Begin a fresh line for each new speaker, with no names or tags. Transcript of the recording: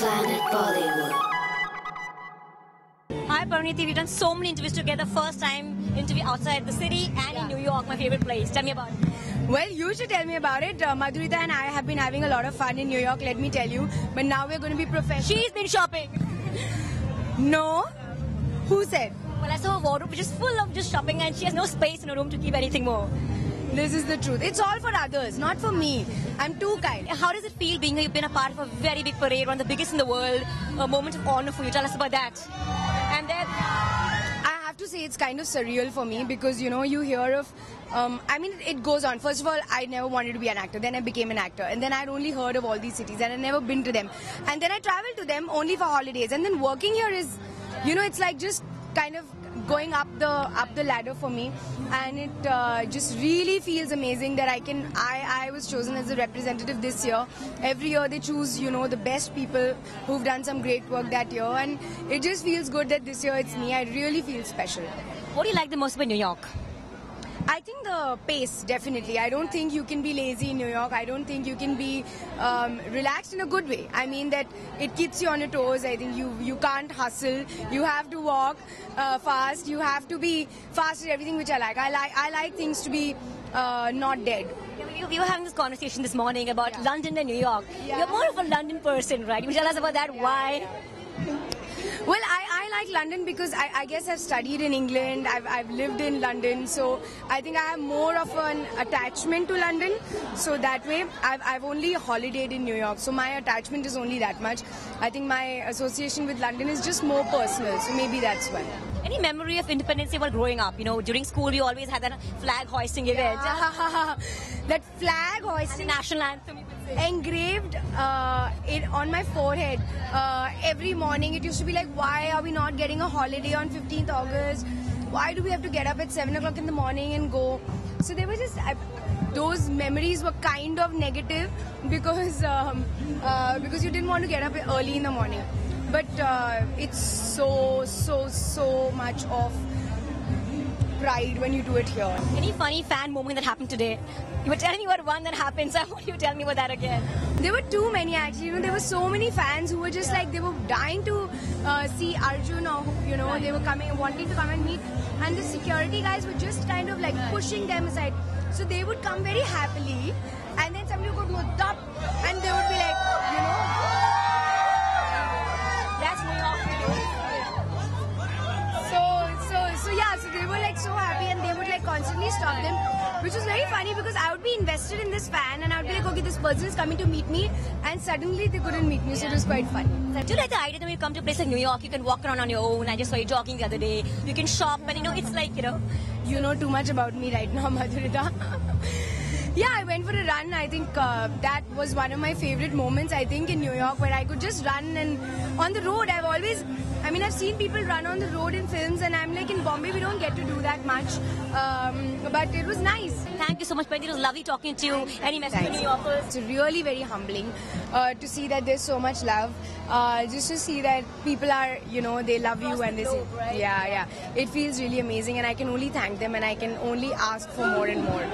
Planet Bollywood.
Hi Pariniti, we've done so many interviews together. First time interview outside the city and in New York, my favorite place. Tell me about it.
Well, you should tell me about it. Madhurita and I have been having a lot of fun in New York, let me tell you. But now we're going to be professional.
She's been shopping.
No? Who said?
Well, I saw her wardrobe which is full of just shopping and she has no space in her room to keep anything more.
This is the truth. It's all for others, not for me. I'm too kind.
How does it feel being you've been a part of a very big parade, one of the biggest in the world, a moment of honor for you? Tell us about that. And then
I have to say it's kind of surreal for me because, you know, you hear of, it goes on. First of all, I never wanted to be an actor. Then I became an actor. And then I'd only heard of all these cities and I'd never been to them. And then I traveled to them only for holidays. And then working here is, you know, it's like just kind of going up the ladder for me, and it just really feels amazing that I was chosen as a representative this year. Every year they choose, you know, the best people who've done some great work that year, and it just feels good that this year it's me. I really feel special.
what do you like the most about New York?
I think the pace, definitely. I don't think you can be lazy in New York. I don't think you can be relaxed in a good way. I mean that it keeps you on your toes. I think you can't hustle. You have to walk fast. You have to be fast at everything, which I like. I like things to be not dead.
We were having this conversation this morning about London and New York.
Yeah.
You're more of a London person, right? Can you tell us about that? Why?
Well, I like London because I guess I've studied in England, I've lived in London, so I think I have more of an attachment to London. So that way, I've only holidayed in New York, so my attachment is only that much. I think my association with London is just more personal, so maybe that's why.
Any memory of Independence Day while growing up? You know, during school we always had that flag hoisting event.
That flag hoisting,
The national anthem, you could say.
engraved it on my forehead every morning. It used to be like, why are we not getting a holiday on 15th August? Why do we have to get up at 7 o'clock in the morning and go? So they were just those memories were kind of negative because you didn't want to get up early in the morning. But it's so much of pride when you do it here.
Any funny fan moment that happened today? You were telling me about one that happened, so I want you to tell me about that again.
There were too many actually. You know, there were so many fans who were just like, they were dying to see Arjun, or you know, they were coming, wanting to come and meet, and the security guys were just kind of like pushing them aside. So they would come very happily, and then somebody would go up, and they would be like, you know,
That's New York for you.
so they were like so happy, and they would like constantly stop them, which was very funny because I would be invested in this fan, and I would be like, okay, this person is coming to meet me, and suddenly they couldn't meet me, so it was quite funny.
Do you like the idea that when you come to a place like New York, you can walk around on your own? I just saw you jogging the other day. You can shop, and you know, it's like, you know.
You know too much about me right now, Madhurita. Yeah, I went for a run. I think that was one of my favorite moments, I think, in New York, where I could just run. And on the road, I've seen people run on the road in films, and I'm like, in Bombay, we don't get to do that much. But it was nice.
Thank you so much, Pariniti. It was lovely talking to you. Any message to New Yorkers?
It's really very humbling to see that there's so much love. Just to see that people are, you know, they love you and they say,
right?
yeah. It feels really amazing, and I can only thank them, and I can only ask for more and more.